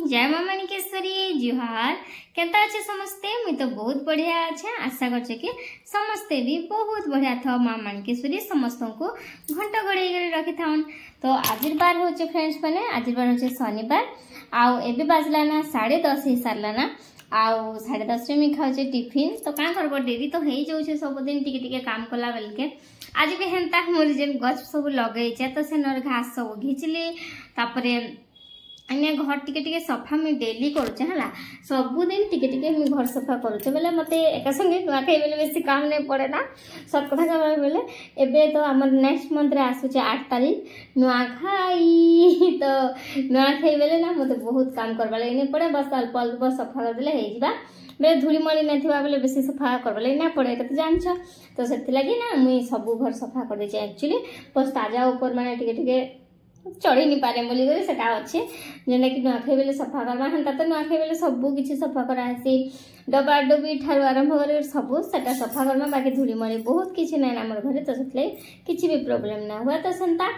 जय माँ माणिकेश्वरी जुहार केता अच्छे समस्ते मुई तो बहुत बढ़िया अच्छे आशा करछे कि समस्ते भी बहुत बढ़िया था। माँ माणिकेश्वरी समस्त को घंटा घोड़े रखी था। तो आज बार हूँ फ्रेंड्स मैंने आज बार हूँ शनिवार आउ एबे बाजला ना 10:30 हो सारा ना आउ 10:30 में खाऊे टिफिन। तो क्या करब डेरी तो हो जाऊे सबुदिन टिके काम कला बेल के आज भी हेन्ता मोर जेन गछ सब लगे तो से घास सब घिचली तापरे अन्य घर टिके सफा मुझे डेली करुचे है सबुदिन टिके मुझे घर सफा करुचे बेले मत एका संगे नुआखाई बेले बेसी काम नहीं पड़े ना सत कथा कह बेले एबे तो आम नेक्स्ट मंथ रे आसुचे 8 तारीख नुआखाई। तो नुआखाई बेले ना मत बहुत काम करवा लगे नहीं पड़े बस अल्प अल्प सफा करदे हो बेले धूलीमली नहीं बेले बेसी सफा करवा लगे ना पड़े तो जान। तो से लगी ना मुई सब घर सफा कर दे एक्चुअली बस ताजा ऊपर माने टिके चढ़ी नहीं पारे बोली सेटा अच्छे जेनटा कि नुआखाई बेले सफा करवा हेन्ता तो नुआखाई बेले सबू किसी सफा करासी डबा डुबी ठार आरंभ कर सबू सेटा सफा करवा बाकी धूलीमली बहुत किसी ना आम घर तो से किसी भी प्रोब्लेम ना हुआ। तो सेन्ता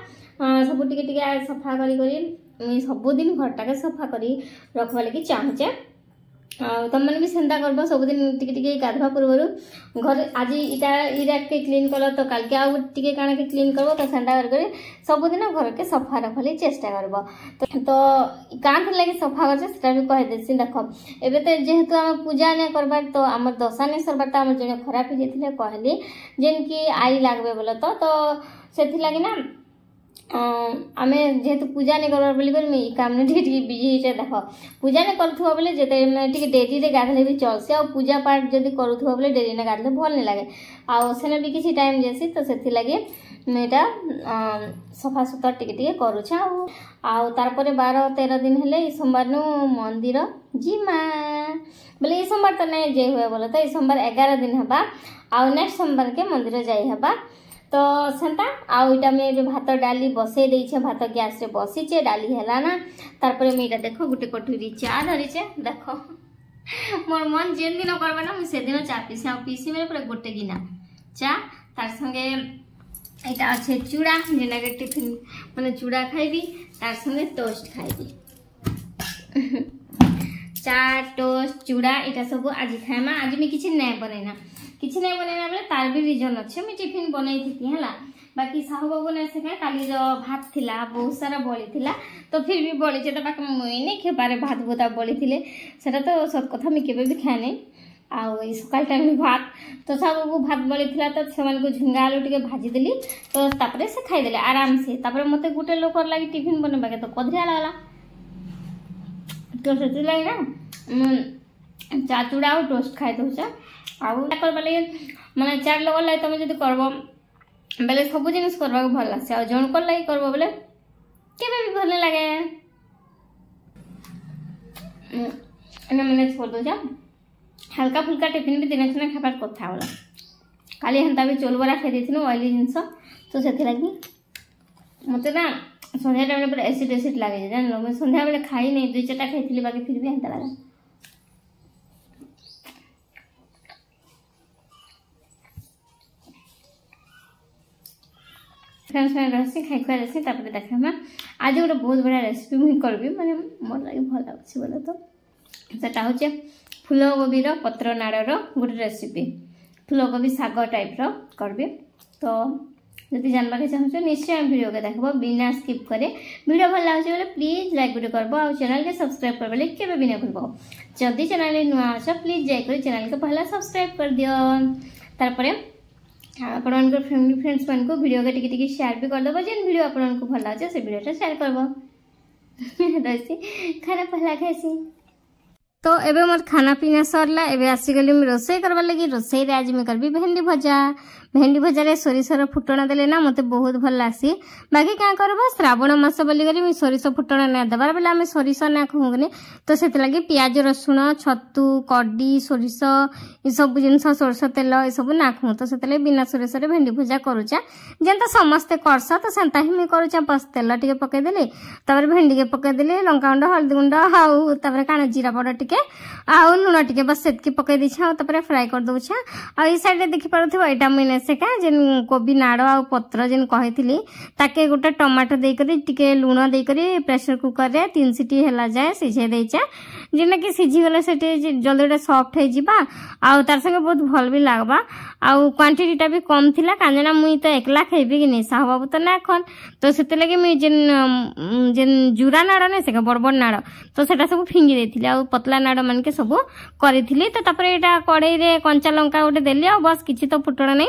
सब टिके सफा करी सबुदिन घरटा के सफा करी रखवा लगी चाहूचे तुम मैंने भी सेन्ता करब सबुदिन टिके गाधवा पूर्व घर आज इटा के क्लीन कल तो कल के आउ टिके काना के क्लीन करब तो सेन्ता कर सबुदिन घर के सफा रखली चेष्टा करब। तो कान लगे सफा कर भी कहीदेसी देख एबे तो जेहेतु आम पूजा नहीं करबार तो आम दशा नहीं सरबार तो आम जन खराब हो जाते कहली जेन कि आई लागबे बोले तो से लगे ना आम जेहेतु पूजा नहीं करबार बोली काम नहीं टिके बिजी होते देख पूजा नहीं करूँ बोले जिते डेरी रे गाधले भी चलसी आ पूजा पाठ जब करूँ बोले डेरी ने गाधले भल नहीं लगे आने भी किसी टाइम जैसी तो से लगे मुझा सफा सुतर टिके करुचे तारपर 12-13 दिन हेले सोमवार नु मंदिर जीमा बोले ये सोमवार तो नहीं जाई हुए बोले तो ये सोमवार 11 दिन हवा आउ नेक्स्ट सोमवार के मंदिर जाई हवा। तो सेंता आईटा मुझे भात डाली बसई देछे भात गैस रे बसीचे डाली हैला ना तारपर मुझे देखो गोटे कटोरी चा धरीचे देख मोर मन जेन दिन करबा ना मुझे दिन चा पीसी आ पीसी मेरे पूरा गोटे गिना चा तार संगे एटा अच्छे चूड़ा जेना के टिफिन माने चूड़ा खाइबी तार संगे टोस्ट खाइबी चा टोस्ट चूड़ा एटा सब आज खाएमा आज मैं किसी नहीं बनैना बोले तार भी रिजन अच्छे मुझे टिफिन बनई थी है बाकी साहू बाबू ने से काली भात थिला बहुत सारा बड़ी थिला तो फिर भी बड़ी तो बाकी मुई नहीं खेपारे भात भूता बड़ी थे सेटा तो सत कथा मुझे केबे भी खाए नहीं आउ सकाल टाइम भात तो साहू बाबू भात बड़ी थिला तो से झुंगा आलू टे भाजी देली तो तापरे से खाईदे आराम से तापरे मते गोटे लोक लगी टिफिन बनवा के तो कदरिया लगला तो से लगे ना चा चूड़ा और टोस्ट खाई दौचा आउ करवा लगे माने 4 लोग लगे तुम जब करब बेले सब जिन करवा भल लगे आ जन कर लगे करब बोले केबे भी भल लगे मैनेज कर दौचा हल्का फुल्का टिफिन भी दिन दिन खाबार कथा बोला काली हेन्ता भी चोल बरा खाई देथिनु ऑयली जिनस तो से लगी मते ना संध्या टाइम पूरा एसिड लगे जान लो मैं संध्या बेले खाई नहीं 2-4टा खाई बाकी फिर भी हेन्ता लगा। फ्रेंड्स मैंने रही खाई खुआ रही देखा आज गोटे बहुत बढ़िया रेसिपी मुझे करबी मैंने मोर लगे भल लगे बोले तो सेटा हूँ फूलकोबी पत्र नाड़र गोटे रेसिपी फूलकोबी साग टाइप करबी। तो जदि जानवा के चाहूँ निश्चय वीडियो के देखो बिना स्किप करे वीडियो भल लगे बोले प्लीज लाइक गुटे करब आ चैनल के सब्सक्राइब कर बोले केबे भी नहीं भूल जदि चैनल नुआ अच्छा प्लीज जाकर चैनल के पहला सब्सक्राइब कर दियो तारपरे आपण फैमिली फ्रेंड्स मन को वीडियो के टिके शेयर भी कर दबो जेन वीडियो आपण को भल लागे से वीडियो शेयर करबो खाना पहला खाइसी। तो एबे मोर खाना पीना सरला एबे आसी गली में रोसई करबा लगी रोसई रे आज मैं करबी भेंडी भजा रे सोरिषर फुटण देले ना मते बहुत भल लासी बाकी क्या करबो श्रावण मास बोली करी मैं सोरिष फुटण ना देबार बेला मैं सोरिष ना कहूगने तो से लगी प्याज रसुण छतु कड्डी सोरिष ये सब जिनस सोरष तेल ये सब ना कहूँ तो से बिना सोरिष रे भेंडी भजा करूचा जेनता समस्ते करस तो सेंता ही मैं करूचा बस तेल टिके पके देली तापर भेंडी के पके देली लंका गुंड हल्दी गुंड आउ तापर काना जीरा पाउडर टिके आउ लुण टिके बस सेतकी पके दी छा तापर फ्राई कर दउछा आ ई साइड देखि पारुथबो एटा मैंने सेका जेन कोबी नाड़ आ पत्र जेन कही ताके गोटे टमाटो देकर टिके लुण देकर प्रेशर कुकर रे 3 सीटी हैला जाए सिझे देचे जेना कि सिझी गले से जल्दी सॉफ्ट हो जिबा आ तार संगे बहुत भल भी लागबा आ क्वांटिटी टा भी कम थिला कांजना मुई तो एकला खाइबी कि नहीं साहू बाबू तो ना खन तो सेते लगे मुई जेन जेन जुरा नाड़ ने से बड़ बड़ नाड़ तो सेटा सब फिंगी देथिले आ पतला नाड़ मन के सब करिथिली तो तापरे एटा कड़ाई रे कंचा लंका गोटे देली आ बस किछि तो फुटण नहीं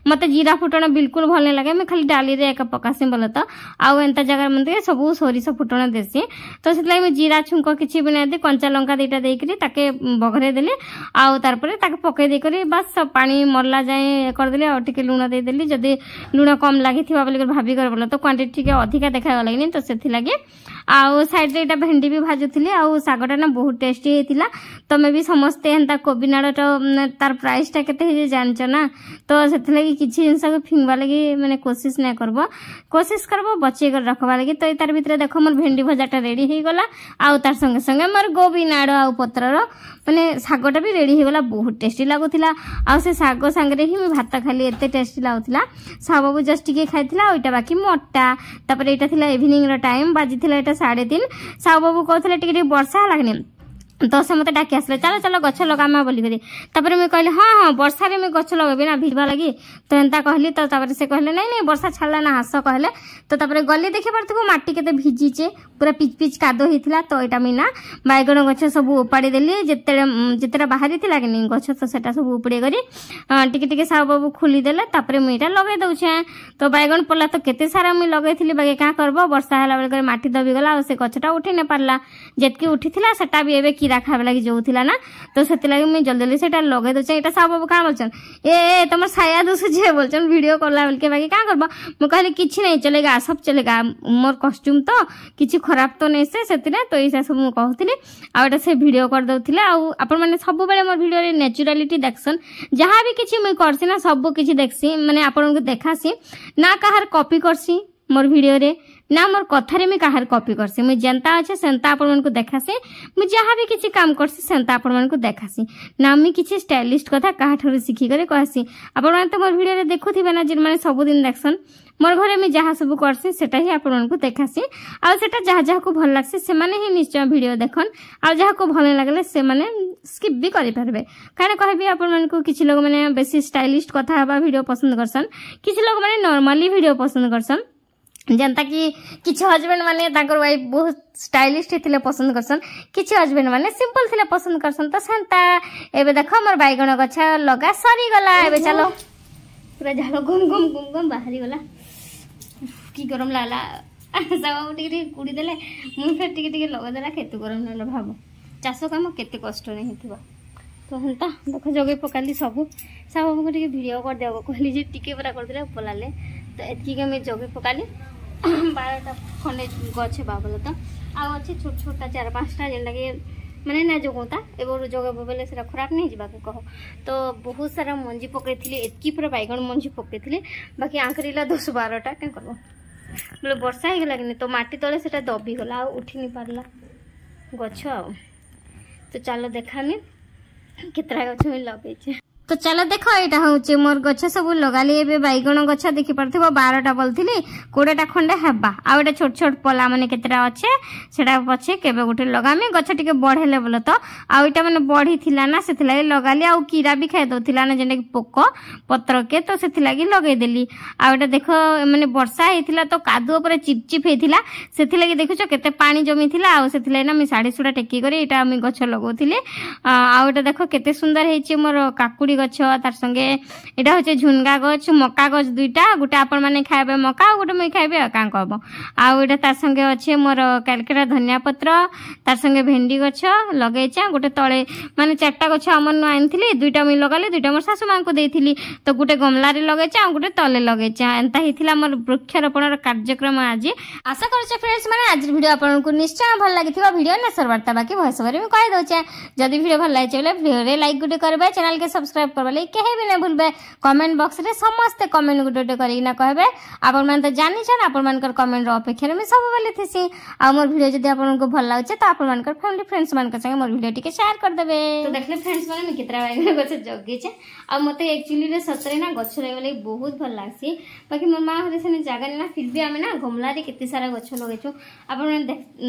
मते जीरा फुटण बिल्कुल भल नहीं लगे मैं खाली डाली रे एक पकासी बोले तो आ एंता जगह मन सब सोरिष फुटण देसी तो सेतला मैं जीरा छुंक किछि भी नहीं कंचा लंका दीटा देकरी ताके बघरे देली आ तार परे ताके पके देकरी बस पानी मरला जाए कर देली आ टिके लुण दे देली जदी लुण कम लागि थिबा बोली भाबी कर बोला तो क्वांटिटी के अधिका देखा लागनी तो सेथि लागि आ साइड रे एटा भेंडी भी भाजुथिली आ सागटा ना बहुत टेस्टी हेतिला तमे भी समस्ते एंता कोबी नाड़टा तार प्राइस टा केते हे जानछ ना तो सेथि लागि किछि जिंस के फिंगवा लागि माने कोशिश ना करबो कोशिश करबो बचे कर रखबा लागि तो तार भीतर देखो मोर भेंडी भजाटा रेडी हे गला आ तार संगे संगे मोर गोबी नाड़ आ पत्रर माने सागटा भी रेडी हे गला बहुत टेस्टी लागुथिला आ से साग संगे ही भात खाली एते टेस्टी लागुथिला साहू बाबू जस्ट टिके खाइथिला ओइटा बाकी मोटा तापर एटा थिला इवनिंग रो टाइम बाजिथिला एटा 3:30 साहू बाबू कहथिले टिके वर्षा लागनी तो से मत डाकी आसले चलो चलो गछ लगामा बोली करी तापर मैं कहले हाँ हाँ वर्षा रे मैं गछ लगेबी ना भिड़वा लगी तो एंता कहली तो तापर से कहले नहीं नहीं वर्षा छाड़ला ना हास कहले तो तापर गली देखि परथबो माटी केते भिजीचे पूरा पिच पिच कादो हितला तो एटा मीना बाइगण गछ सब उपाड़ी देली जेतेरा बाहरी थिला कि नहीं गछ तो सेटा सब उपड़े करी टिके टिके साहू बाबू खुली देले तापर मैं एटा लगे दउछे तो बाइगण पल्ला तो केते सारा मैं लगैथिली बागे का करबो वर्षा हला बेले माटी दबी गला और से गछटा उठी ने पारला जेतकी उठीथिला सेटा भी एबे कीड़ा खाबे लागि जोथिला ना तो सेति लागि मैं जल्दी जल्दी सेटा लगे दउछे एटा साहू बाबू का बोलछन ए तमर साया दुस जे बोलछन वीडियो करला बेल के बागे का करबो मैं कहली किछि नहीं चलेगा सब चलेगा मोर कॉस्ट्यूम तो किछि खराब तो नहीं से सेतिने तो ऐसा सब मैं कहथिली आ एटा से वीडियो कर दउथिला आ अपन माने सब बेले मोर वीडियो रे नेचुरलिटी देखसन जहां भी किछि मैं करसी ना सब किछि देखसी माने आपन को देखासी ना काहर कॉपी करसी मोर वीडियो रे ना मोर कथारे मैं काहर कॉपी करसी मैं जनता अच्छे सेंता आपण मन को देखासी मैं जहां भी किछि काम करसी सेंता आपण मन को देखासी ना मैं किछि स्टाइलिस्ट कथा काहा ठोर सिखी करे कहसी आपण मन तो मोर वीडियो रे देखुथिबे ना जिन माने सब दिन देखसन मोर घरे मैं जहाँ सब करसी सेटा ही आपण मन को देखासी आ सेटा जहाँ जहाँ को भल लागसी से माने ही निश्चय वीडियो देखन आ जहाँ को भल लागले से माने स्किप भी करि परबे काहे कहबी आपण मन को किछि लोग माने बेसी स्टाइलिस्ट कथा हबा वीडियो पसंद करसन किछि लोग माने नॉर्मली वीडियो पसंद करसन जनता कि किछि हस्बैंड माने ताकर वाइफ बहुत स्टाइलिस्ट हेतिले पसंद करसन किछि हस्बैंड माने सिंपल थिले पसंद करसन तो सेंता एबे देखो मोर बाइगण गछ लगा सरी गला एबे चलो पूरा झालो घुम घुम घुम घुम बाहरी गला की गरम लाला सब टिके कुड़ी देले मु फेर टिके लगा देला केते गरम लाला भाबो चाଷ काम केते कष्ट नहीं हितबा तो हंता देखो जगे पकाली सब सब को टिके वीडियो कर देबो कहली जे टिके पूरा कर देला पलाले तो एतकी के मैं जगे पकाली 12टा खंडे गछ बाबल तो आ अच्छे छोट छोटा 4-5टा जेनटा के माने ना जोगोता एबो जगह बेले सेरा खराब नहीं जिबा के कहो तो बहुत सारा मंजी पकैथिले एतकी पूरा बाइगण मंजी पकैथिले बाकी आंकरीला 10-12टा के करबो बोले वर्षा हे गेला कि तो माटी तले सेटा दबी गला आ उठी नहीं पारला गछ तो चलो देखामी केतरा गछ में लगे छे तो चलो देखो एटा होचे मोर गछ सब लगाली एबे बाइगण गछ देखि परथिबो 12टा बोलथिली 20टा खंडे हेबा आ एटा छोट छोट पला माने केतरा अच्छे सेटा पछे केबे गुटे लगामी गछ टिके बढ़ेले बोल तो आ एटा माने बढ़ी थिला ना सेथिलागी लगाली आ कीड़ा भी खाइ दोथिला ना जेने पोको पत्र के तो सेथिलागी लगै देली आ एटा देखो माने वर्षा हेथिला तो कादुओ पर चिपचिप हेथिला सेथिलागी देखुछो केते पानी जमी थिला आ सेथिलाई ना मैं साड़ी सुडा टेकी करे एटा मैं गछ लगौथिले आ एटा देखो केते सुंदर हेछि मोर काकुडी गछ तार संगे एटा होचे झुनगा गछ मक्का गछ दुईटा गुटे आपण माने खाइबे मक्का गुटे मैं खाइबे का कहबो आ एटा तार संगे अच्छे मोर कैलकेटा धनिया पत्र तार संगे भेंडी गछ लगेचा गुटे तळे माने 4टा गछ हमन आनथिली दुईटा मैं लगाले दुईटा मोर सासु मां को देथिली तो गुटे गमला रे लगेचा गुटे तले लगेचा एंता हिथिला मोर वृक्षारोपण कार्यक्रम आज आशा करछ फ्रेंड्स माने आज वीडियो आपन को निश्चय भल लागिथिबा वीडियो ना सरवार्ता बाकी भॉइस ओवर में कहि दोचे जदी वीडियो भल लागे चले वीडियो रे लाइक गुटे करबे चैनल के सब्सक्राइब सब्सक्राइब करवा लगी कहीं भी नहीं भूलबे। कमेंट बॉक्स रे समस्त कमेंट गुटे गुटे करिना कहबे। आपण मान तो जानि छन आपण मानकर कमेंट रो अपेक्षा में सब बेले थिसी। आ मोर वीडियो जदी आपण को भल लागछे तो आपण मानकर फैमिली फ्रेंड्स मान संगे मोर वीडियो टिके शेयर कर देबे। तो देखले फ्रेंड्स माने मैं कितरा बाइगन गछ जगी छे। आ मते एक्चुअली रे सतरे ना गछ लगले बहुत भल लागसी। बाकी मोर मां हरे से जागा ना फिर भी हमें ना गमला रे केते सारा गछ लगेछु। आपण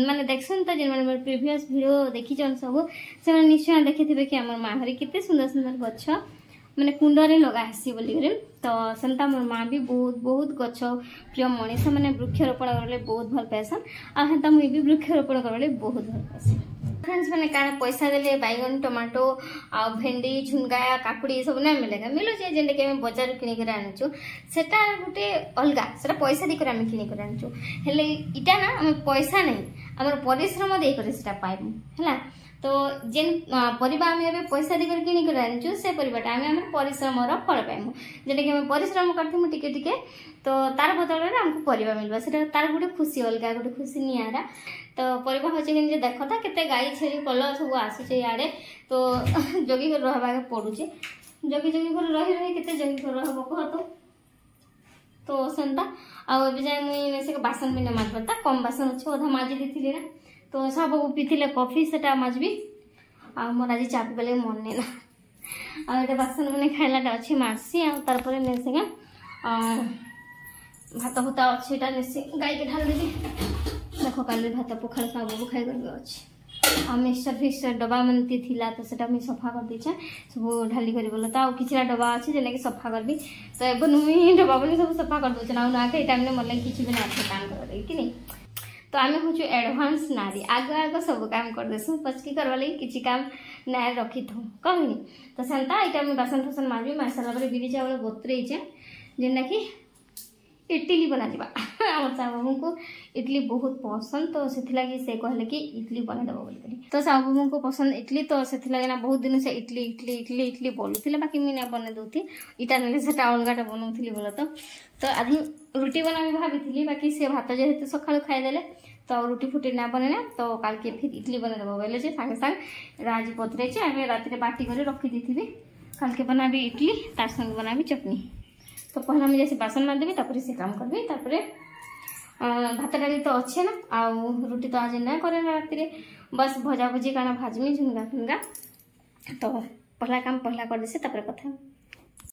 माने देखछन त जिन माने प्रीवियस वीडियो देखि जन सब से निश्चय देखिथिबे कि हमर मां हरे केते सुंदर सुंदर गछ मैंने कुंडरे लगा आसी बोली तो सेमता मोर माँ भी बहुत बहुत गछ प्रिय मनीष मैंने वृक्षरोपण करले बहुत भल पाएसन। आ हेता मुई भी वृक्षरोपण करले बहुत भल पाएसी। फ्रेंड्स मैंने काना पैसा देले बैगन टमाटो आ भेंडी झुंगा काकुड़ी सब ना मिलेगा मिलु जे जेंडे के हम बाजार किनि के आनछु सेटा गुटे अलगा सेटा पैसा दे कर हम किनि के आनछु हेले इटा ना हम पैसा नहीं हमर परिश्रम दे कर सेटा पाइबु हैला। तो जेन परिबा आम ए पैसा देकर किणी कर आनछु से परिबाटा आम हमर परिश्रम फल पाइमु जेटा कि हम परिश्रम करथिमु टिके टिके तो तार बदल रे हमको परिबा मिलबा सेटा तार गुटे खुशी अलगा गुटे खुशी नियारा। तो परिबा होचे कि जे देखता केते गाई छेरी कल सब आसुचे याडे तो जगी कर रहबा के पडुचे जगी जगी कर रही रही केते जगी कर रहबो कह तो सेंता आ एबे जाय मुई से बासन बिना माजबता कम बासन अछि ओधा माजी दिथिले ना तो सब पीथिले कॉफी सेटा माजबी आ मोर आज चा पीले मन नहीं ना आ एटा बासन मैंने खाइलाटा अच्छी मारसी आ तार पर ने से भात भूता अच्छी एटा नेसी गाय के ढाल देबी देखो काली भात पखाल सब खाइ करबे अछि आ मिक्सचर फिक्सचर डब्बा मनती थिला तो सेटा मैं सफा कर दीछे सब ढाली करी बोला तो किछरा डब्बा अछि जेने कि सफा करबी तो एबे नुई डब्बा बोली सब सफा कर दोछ ना ना के टाइम ने मोले किछि भी ना काम कर कि नहीं। तो आम हूँ एडवांस नारी आग आग सब काम कर देसु पचकी करवा लगी किसी काम ना रखी थू कहनी तो सेंता यहाँ मुझे बासन फासन मारबी मार सारा पर बिरी चावल बतरे जेनटा कि इडली बना जा आम साहू को इडली बहुत पसंद तो से से कहले कि इडली बनईदेव बोल तो साहू को पसंद इडली तो से ना बहुत दिन से इडली इडली इडली इडली बोलूले बाकी मुझे बन दूथी इटा ना से अलगाटा बनाऊली बोल तो आधी रुटी बना भाभी बाकी से भात जेहेतु सका खाईदे तो रुटी फुटी ना बने तो काल के फिर इडली बनईदेव बोले सागे सागे आज बतरे रात बाटी कर रखी दी काल के बनाबी इडली तार संग बनाबी चटनी। तो पहला मुझे जैसे बासन मारदेवी तापर से काम करबी तापर भात डाली तो अच्छे ना आ रुटी तो आज ना करे ना राति बस भजा भजी काना भाजमी झुनगा फुनगा तो पहला काम पहला कर देसे तापर कथा।